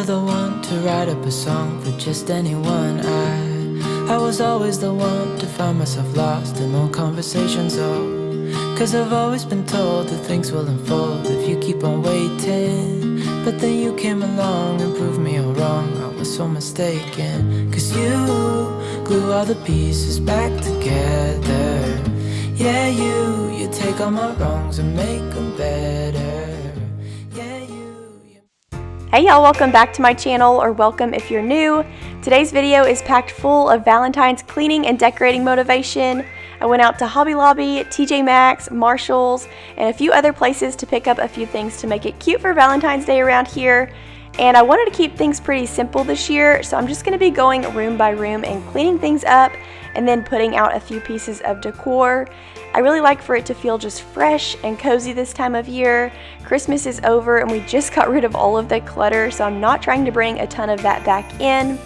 never the one to write up a song for just anyone. I was always the one to find myself lost in long conversations, oh, 'cause I've always been told that things will unfold if you keep on waiting. But then you came along and proved me all wrong. I was so mistaken, 'cause you glue all the pieces back together. Yeah, you take all my wrongs and make them better. Yeah, Hey y'all, welcome back to my channel, or welcome if you're new. Today's video is packed full of Valentine's cleaning and decorating motivation. I went out to Hobby Lobby, TJ Maxx, Marshalls, and a few other places to pick up a few things to make it cute for Valentine's Day around here. And I wanted to keep things pretty simple this year, so I'm just going to be going room by room and cleaning things up and then putting out a few pieces of decor. I really like for it to feel just fresh and cozy this time of year. Christmas is over and we just got rid of all of the clutter, so I'm not trying to bring a ton of that back in.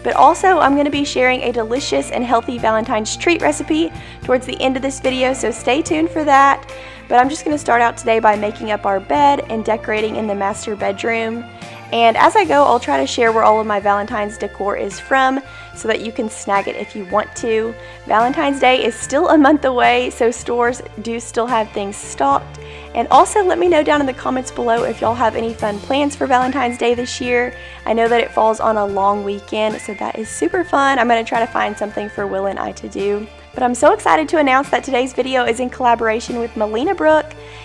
But also, I'm going to be sharing a delicious and healthy Valentine's treat recipe towards the end of this video, so stay tuned for that. But I'm just going to start out today by making up our bed and decorating in the master bedroom. And as I go, I'll try to share where all of my Valentine's decor is from so that you can snag it if you want to. Valentine's Day is still a month away, so stores do still have things stocked. And also let me know down in the comments below if y'all have any fun plans for Valentine's Day this year. I know that it falls on a long weekend, so that is super fun. I'm going to try to find something for Will and I to do. But I'm so excited to announce that today's video is in collaboration with Melina.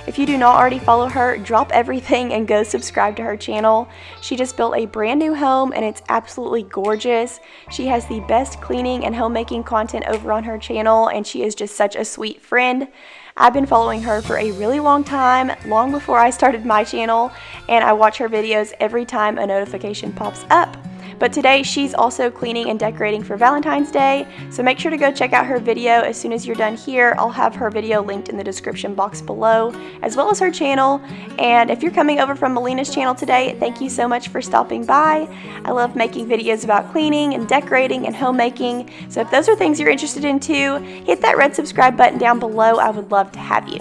If you do not already follow her, drop everything and go subscribe to her channel. She just built a brand new home and it's absolutely gorgeous. She has the best cleaning and homemaking content over on her channel, and she is just such a sweet friend. I've been following her for a really long time, long before I started my channel, and I watch her videos every time a notification pops up. But today she's also cleaning and decorating for Valentine's Day, so make sure to go check out her video as soon as you're done here. I'll have her video linked in the description box below, as well as her channel. And if you're coming over from Melina's channel today, thank you so much for stopping by. I love making videos about cleaning and decorating and homemaking, so if those are things you're interested in too, hit that red subscribe button down below. I would love to have you.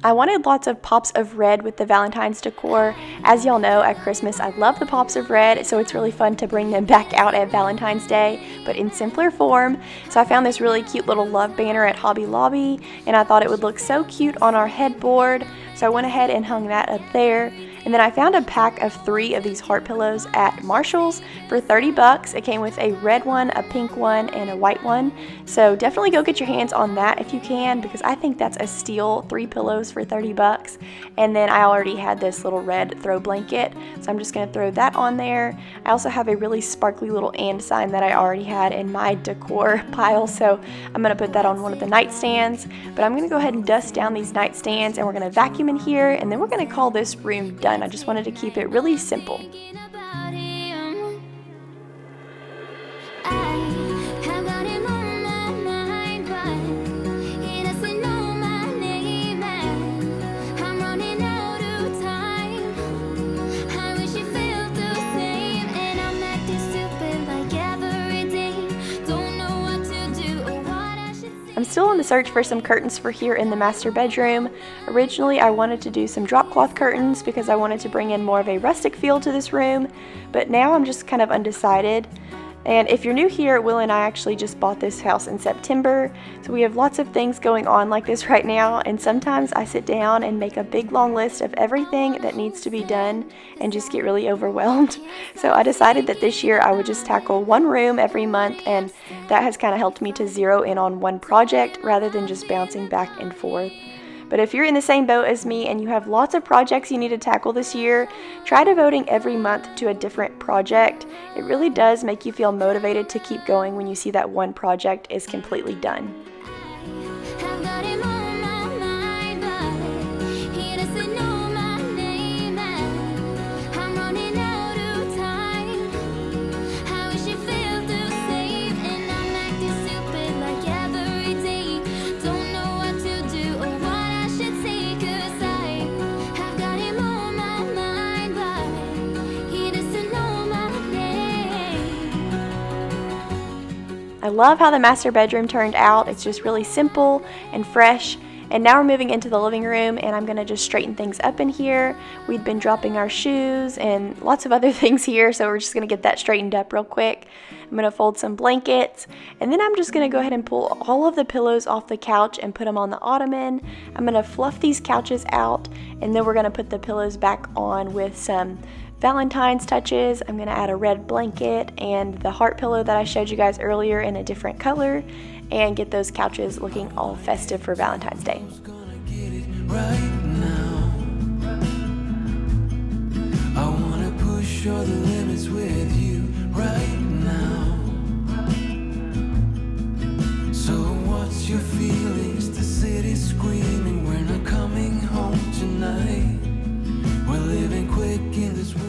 I wanted lots of pops of red with the Valentine's decor. As y'all know, at Christmas I love the pops of red, so it's really fun to bring them back out at Valentine's Day, but in simpler form. So I found this really cute little love banner at Hobby Lobby, and I thought it would look so cute on our headboard, so I went ahead and hung that up there. And then I found a pack of 3 of these heart pillows at Marshalls for 30 bucks. It came with a red one, a pink one, and a white one. So definitely go get your hands on that if you can, because I think that's a steal, 3 pillows for 30 bucks. And then I already had this little red throw blanket, so I'm just going to throw that on there. I also have a really sparkly little and sign that I already had in my decor pile, so I'm going to put that on one of the nightstands. But I'm going to go ahead and dust down these nightstands, and we're going to vacuum in here, and then we're going to call this room done. I just wanted to keep it really simple. I'm still on the search for some curtains for here in the master bedroom. Originally I wanted to do some drop cloth curtains because I wanted to bring in more of a rustic feel to this room, but now I'm just kind of undecided. And if you're new here, Will and I actually just bought this house in September, so we have lots of things going on like this right now, and sometimes I sit down and make a big long list of everything that needs to be done and just get really overwhelmed. So I decided that this year I would just tackle one room every month, and that has kind of helped me to zero in on one project rather than just bouncing back and forth. But if you're in the same boat as me and you have lots of projects you need to tackle this year, try devoting every month to a different project. It really does make you feel motivated to keep going when you see that one project is completely done. I love how the master bedroom turned out. It's just really simple and fresh. And now we're moving into the living room, and I'm going to just straighten things up in here. We'd been dropping our shoes and lots of other things here, so we're just going to get that straightened up real quick. I'm going to fold some blankets, and then I'm just going to go ahead and pull all of the pillows off the couch and put them on the ottoman. I'm going to fluff these couches out, and then we're going to put the pillows back on with some Valentine's touches. I'm going to add a red blanket and the heart pillow that I showed you guys earlier in a different color, and get those couches looking all festive for Valentine's Day. I wanna push all the limits with you right now. So what's your feelings? The city's screaming, we're not coming home tonight. We're living quick in this world.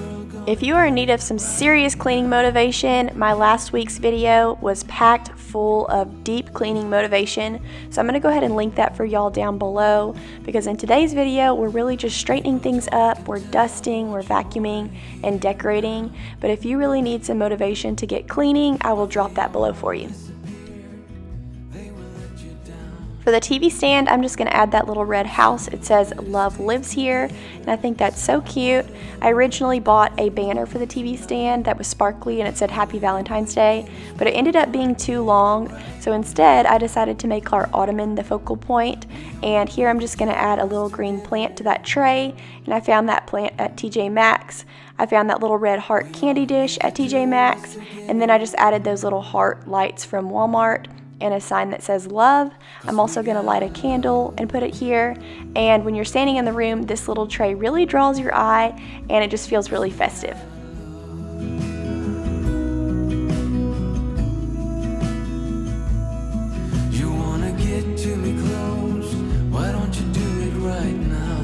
If you are in need of some serious cleaning motivation, my last week's video was packed full of deep cleaning motivation, so I'm going to go ahead and link that for y'all down below, because in today's video we're really just straightening things up, we're dusting, we're vacuuming and decorating. But if you really need some motivation to get cleaning, I will drop that below for you. For the TV stand, I'm just going to add that little red house. It says "Love Lives Here," and I think that's so cute. I originally bought a banner for the TV stand that was sparkly and it said "Happy Valentine's Day," but it ended up being too long, so instead I decided to make our ottoman the focal point. And here I'm just going to add a little green plant to that tray, and I found that plant at TJ Maxx. I found that little red heart candy dish at TJ Maxx, and then I just added those little heart lights from Walmart and a sign that says love. I'm also going to light a candle and put it here, and when you're standing in the room, this little tray really draws your eye and it just feels really festive. You wanna get to me close, why don't you do it right now?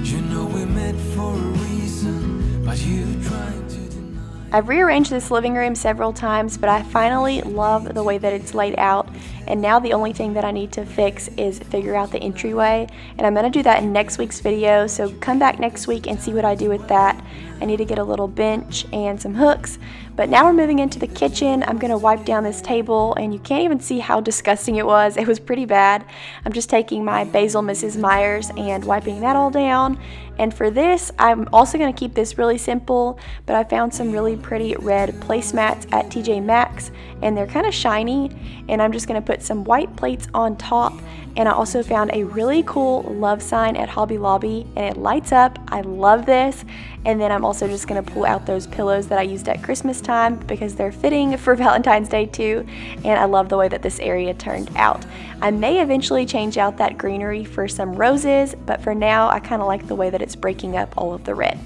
You know we met for a reason, but you trying to deny. I've rearranged this living room several times, but I finally love the way that it's laid out, and now the only thing that I need to fix is figure out the entryway, and I'm going to do that in next week's video, so come back next week and see what I do with that. I need to get a little bench and some hooks. But now we're moving into the kitchen. I'm going to wipe down this table, and you can't even see how disgusting it was. It was pretty bad. I'm just taking my Basil Mrs. Myers and wiping that all down. And for this, I'm also going to keep this really simple, but I found some really pretty red placemats at TJ Maxx, and they're kind of shiny, and I'm just going to put some white plates on top. And I also found a really cool love sign at Hobby Lobby, and it lights up. I love this. And then I'm also just going to pull out those pillows that I used at Christmas time because they're fitting for Valentine's Day too, and I love the way that this area turned out. I may eventually change out that greenery for some roses, but for now I kind of like the way that it's breaking up all of the red.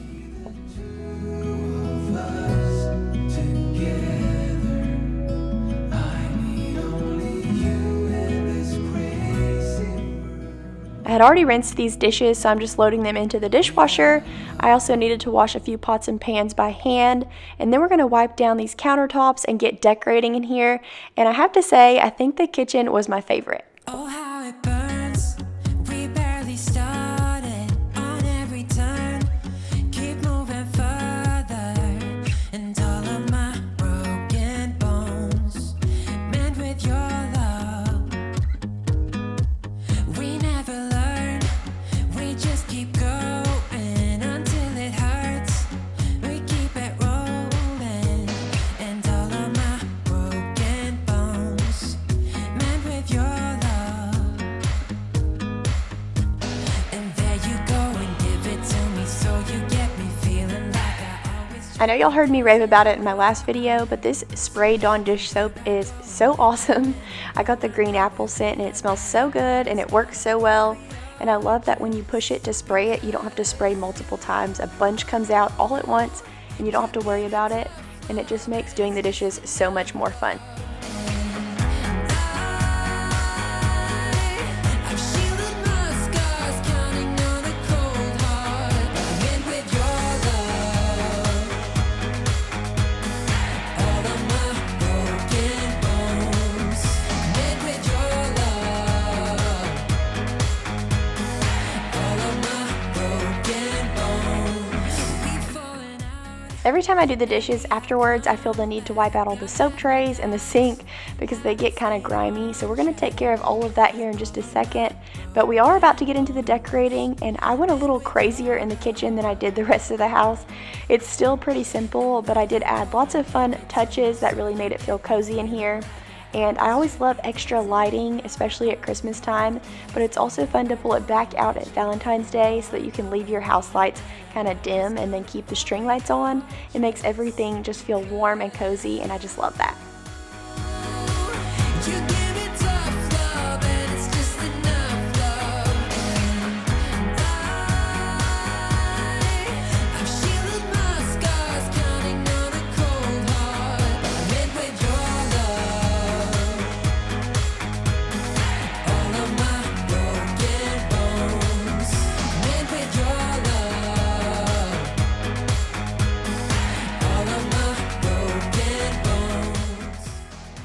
I had already rinsed these dishes, so I'm just loading them into the dishwasher. I also needed to wash a few pots and pans by hand, and then we're going to wipe down these countertops and get decorating in here. And I have to say, I think the kitchen was my favorite. Oh, how it burns. We barely started on every turn. Keep moving further, and all of my broken bones mend with your love. We never learn, we just keep going until it hurts. We keep it rolling, and all of my broken bones mend with your love. And there you go and give it to me, so you get me feeling like I always. I know y'all heard me rave about it in my last video, but this spray Dawn dish soap is so awesome. I got the green apple scent, and it smells so good and it works so well. And I love that when you push it to spray it, you don't have to spray multiple times. A bunch comes out all at once and you don't have to worry about it, and it just makes doing the dishes so much more fun. I've shielded my scars, counting on a cold heart. Mend with your love. All of my broken bones. Mend with your love. All of my broken bones. We've fallen out. Every time I do the dishes afterwards, I feel the need to wipe out all the soap trays and the sink because they get kind of grimy. So we're going to take care of all of that here in just a second. But we are about to get into the decorating, and I went a little crazier in the kitchen than I did the rest of the house. It's still pretty simple, but I did add lots of fun touches that really made it feel cozy in here. And I always love extra lighting, especially at Christmas time, but it's also fun to pull it back out at Valentine's Day so that you can leave your house lights kind of dim and then keep the string lights on. It makes everything just feel warm and cozy, and I just love that.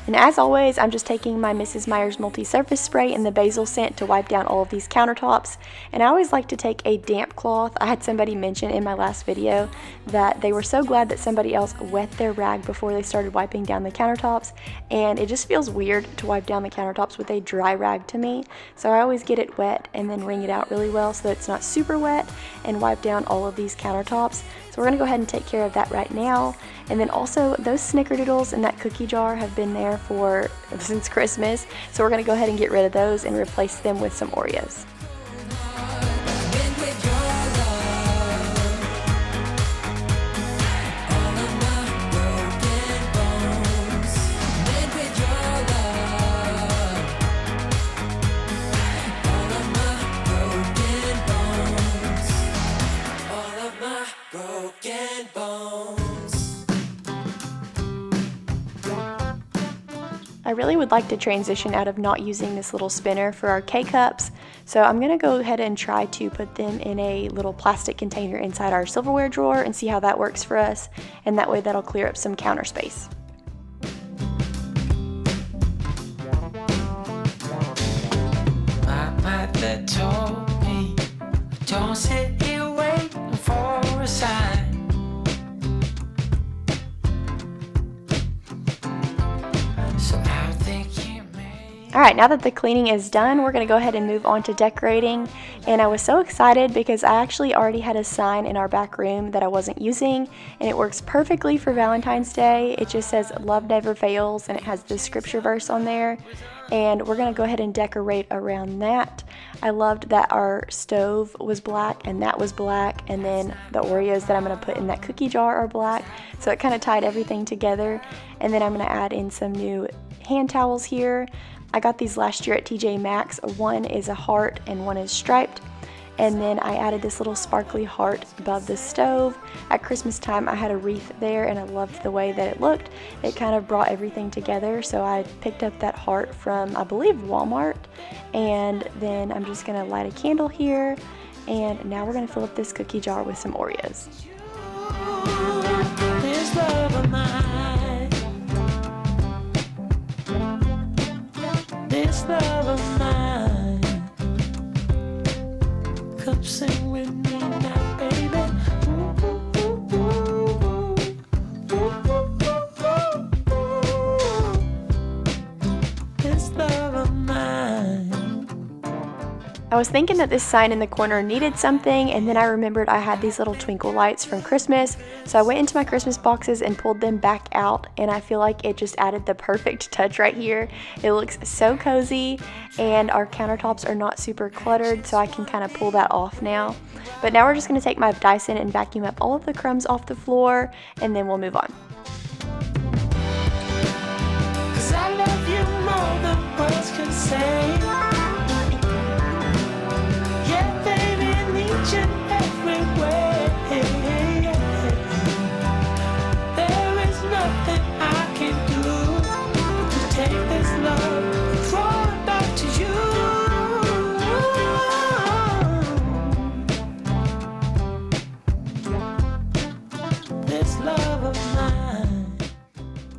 And as always, I'm just taking my Mrs. Meyer's multi-surface spray in the basil scent to wipe down all of these countertops. And I always like to take a damp cloth. I had somebody mention in my last video that they were so glad that somebody else wet their rag before they started wiping down the countertops. And it just feels weird to wipe down the countertops with a dry rag to me. So I always get it wet and then wring it out really well so that it's not super wet and wipe down all of these countertops. So we're going to go ahead and take care of that right now. And then also, those snickerdoodles in that cookie jar have been there since Christmas. So we're going to go ahead and get rid of those and replace them with some Oreos. I really would like to transition out of not using this little spinner for our K-cups, so I'm going to go ahead and try to put them in a little plastic container inside our silverware drawer and see how that works for us, and that way that'll clear up some counter space. My mother told me, don't sit here waiting for a sign. Alright, now that the cleaning is done, we're going to go ahead and move on to decorating. And I was so excited because I actually already had a sign in our back room that I wasn't using, and it works perfectly for Valentine's Day. It just says "Love Never Fails," and it has the scripture verse on there. And we're going to go ahead and decorate around that. I loved that our stove was black and that was black, and then the Oreos that I'm going to put in that cookie jar are black. So it kind of tied everything together. And then I'm going to add in some new hand towels here. I got these last year at TJ Maxx. One is a heart and one is striped. And then I added this little sparkly heart above the stove. At Christmas time, I had a wreath there and I loved the way that it looked. It kind of brought everything together. So I picked up that heart from, I believe, Walmart. And then I'm just gonna light a candle here. And now we're gonna fill up this cookie jar with some Oreos. This love of mine, this love of mine, come sing with me now, baby. This love of mine. I was thinking that this sign in the corner needed something, and then I remembered I had these little twinkle lights from Christmas, so I went into my Christmas boxes and pulled them back out, and I feel like it just added the perfect touch right here. It looks so cozy, and our countertops are not super cluttered, so I can kind of pull that off now. But now we're just going to take my Dyson and vacuum up all of the crumbs off the floor, and then we'll move on. 'Cause I love you more than words can say.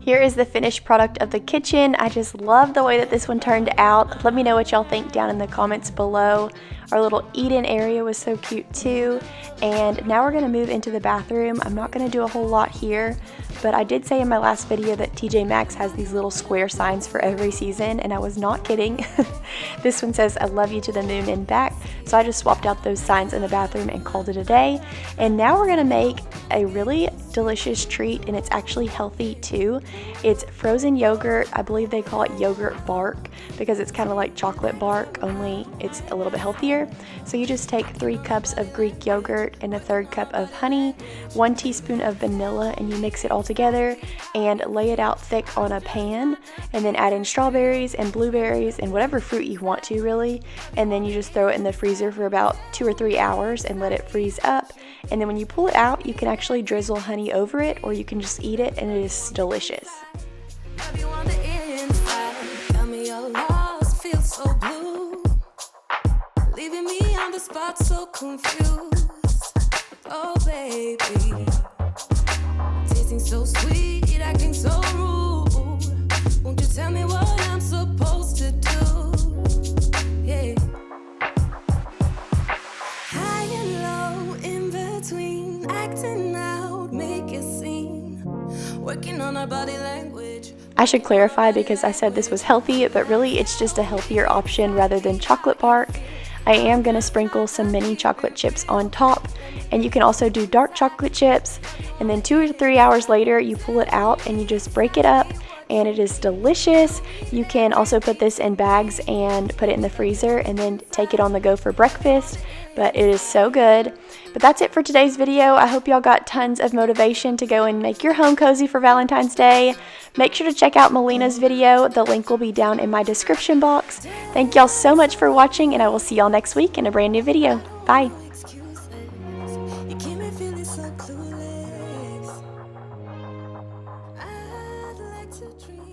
Here is the finished product of the kitchen. I just love the way that this one turned out. Let me know what y'all think down in the comments below. Our little eat-in area was so cute too. And now we're gonna move into the bathroom. I'm not gonna do a whole lot here, but I did say in my last video that TJ Maxx has these little square signs for every season, and I was not kidding. This one says, "I love you to the moon and back." So I just swapped out those signs in the bathroom and called it a day. And now we're gonna make a really delicious treat, and it's actually healthy too. It's frozen yogurt. I believe they call it yogurt bark because it's kind of like chocolate bark, only it's a little bit healthier. So you just take 3 cups of Greek yogurt and a 1/3 cup of honey, 1 teaspoon of vanilla, and you mix it all together and lay it out thick on a pan, and then add in strawberries and blueberries and whatever fruit you want to really, and then you just throw it in the freezer for about 2 or 3 hours and let it freeze up. And then when you pull it out, you can actually drizzle honey over it, or you can just eat it, and it is delicious. Leaving me on the spot so confused. Oh baby, tasting so sweet, acting so rude. Won't you tell me what I'm supposed to do? Yeah. High and low, in between, acting out, make a scene, working on our body language. I should clarify because I said this was healthy, but really it's just a healthier option rather than chocolate bark. I am going to sprinkle some mini chocolate chips on top, and you can also do dark chocolate chips, and then 2 or 3 hours later you pull it out and you just break it up, and it is delicious. You can also put this in bags and put it in the freezer and then take it on the go for breakfast, but it is so good. But that's it for today's video. I hope y'all got tons of motivation to go and make your home cozy for Valentine's Day. Make sure to check out Melina's video. The link will be down in my description box. Thank y'all so much for watching, and I will see y'all next week in a brand new video. Bye. You keep me feeling so clueless. I'd like to dream.